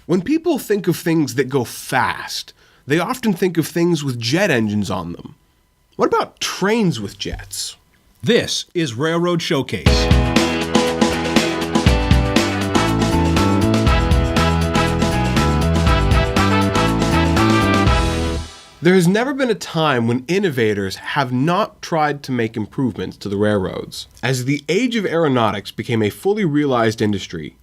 When people think of things that go fast, they often think of things with jet engines on them. What about trains with jets? This is Railroad Showcase. There has never been a time when innovators have not tried to make improvements to the railroads. As the age of aeronautics became a fully realized industry,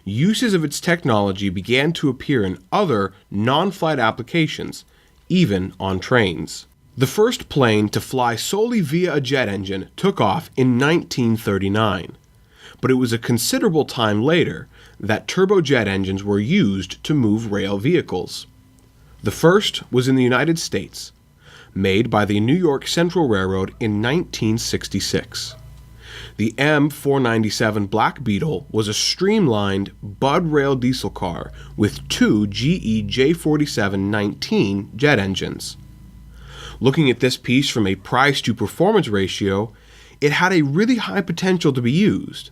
uses of its technology began to appear in other non-flight applications, even on trains. The first plane to fly solely via a jet engine took off in 1939, but it was a considerable time later that turbojet engines were used to move rail vehicles. The first was in the United States, made by the New York Central Railroad in 1966. The M497 Black Beetle was a streamlined Bud rail diesel car with two GE J47-19 jet engines. Looking at this piece from a price-to-performance ratio, it had a really high potential to be used.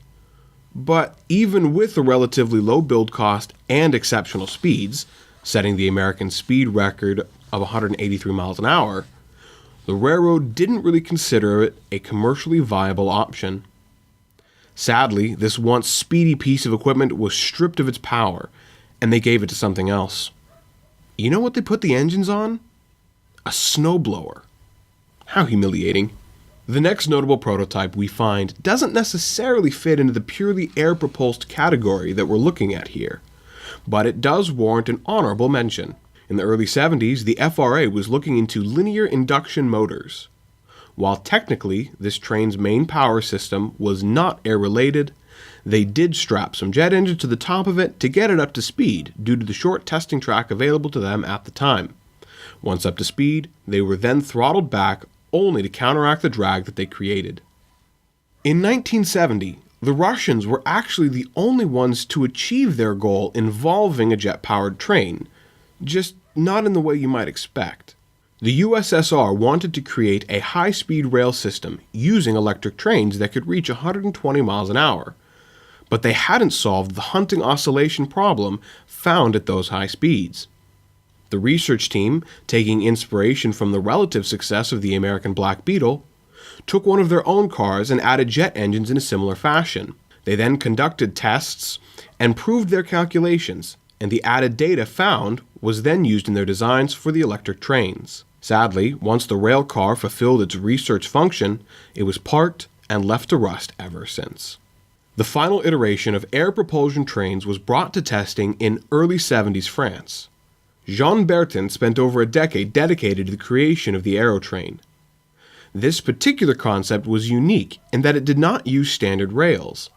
But even with the relatively low build cost and exceptional speeds, setting the American speed record of 183 miles an hour, the railroad didn't really consider it a commercially viable option. Sadly, this once speedy piece of equipment was stripped of its power, and they gave it to something else. You know what they put the engines on? A snowblower. How humiliating. The next notable prototype we find doesn't necessarily fit into the purely air-propulsed category that we're looking at here, but it does warrant an honorable mention. In the early 70s, the FRA was looking into linear induction motors. While technically this train's main power system was not air-related, they did strap some jet engines to the top of it to get it up to speed due to the short testing track available to them at the time. Once up to speed, they were then throttled back only to counteract the drag that they created. In 1970, the Russians were actually the only ones to achieve their goal involving a jet-powered train, just not in the way you might expect. The USSR wanted to create a high-speed rail system using electric trains that could reach 120 miles an hour, but they hadn't solved the hunting oscillation problem found at those high speeds. The research team, taking inspiration from the relative success of the American Black Beetle, took one of their own cars and added jet engines in a similar fashion. They then conducted tests and proved their calculations, and the added data found was then used in their designs for the electric trains. Sadly, once the rail car fulfilled its research function, it was parked and left to rust ever since. The final iteration of air propulsion trains was brought to testing in early 70s France. Jean Bertin spent over a decade dedicated to the creation of the AeroTrain. This particular concept was unique in that it did not use standard rails.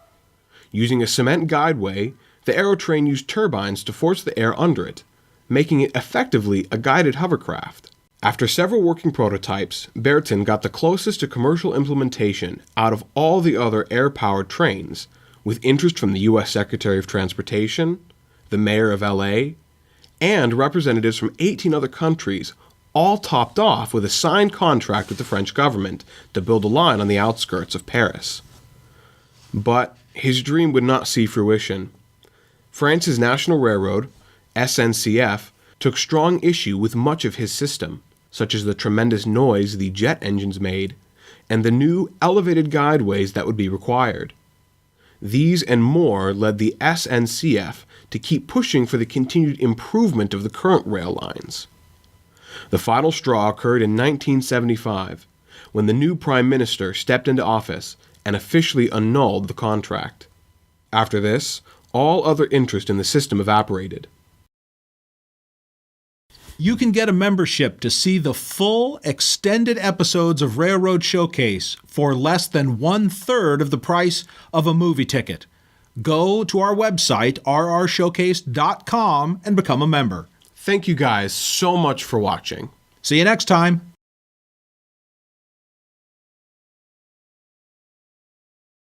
Using a cement guideway, the AeroTrain used turbines to force the air under it, making it effectively a guided hovercraft. After several working prototypes, Bertin got the closest to commercial implementation out of all the other air-powered trains, with interest from the U.S. Secretary of Transportation, the Mayor of L.A., and representatives from 18 other countries, all topped off with a signed contract with the French government to build a line on the outskirts of Paris. But his dream would not see fruition. France's National Railroad, SNCF, took strong issue with much of his system, such as the tremendous noise the jet engines made, and the new elevated guideways that would be required. These and more led the SNCF to keep pushing for the continued improvement of the current rail lines. The final straw occurred in 1975, when the new Prime Minister stepped into office and officially annulled the contract. After this, all other interest in the system evaporated. You can get a membership to see the full extended episodes of Railroad Showcase for less than 1/3 of the price of a movie ticket. Go to our website, rrshowcase.com, and become a member. Thank you guys so much for watching. See you next time.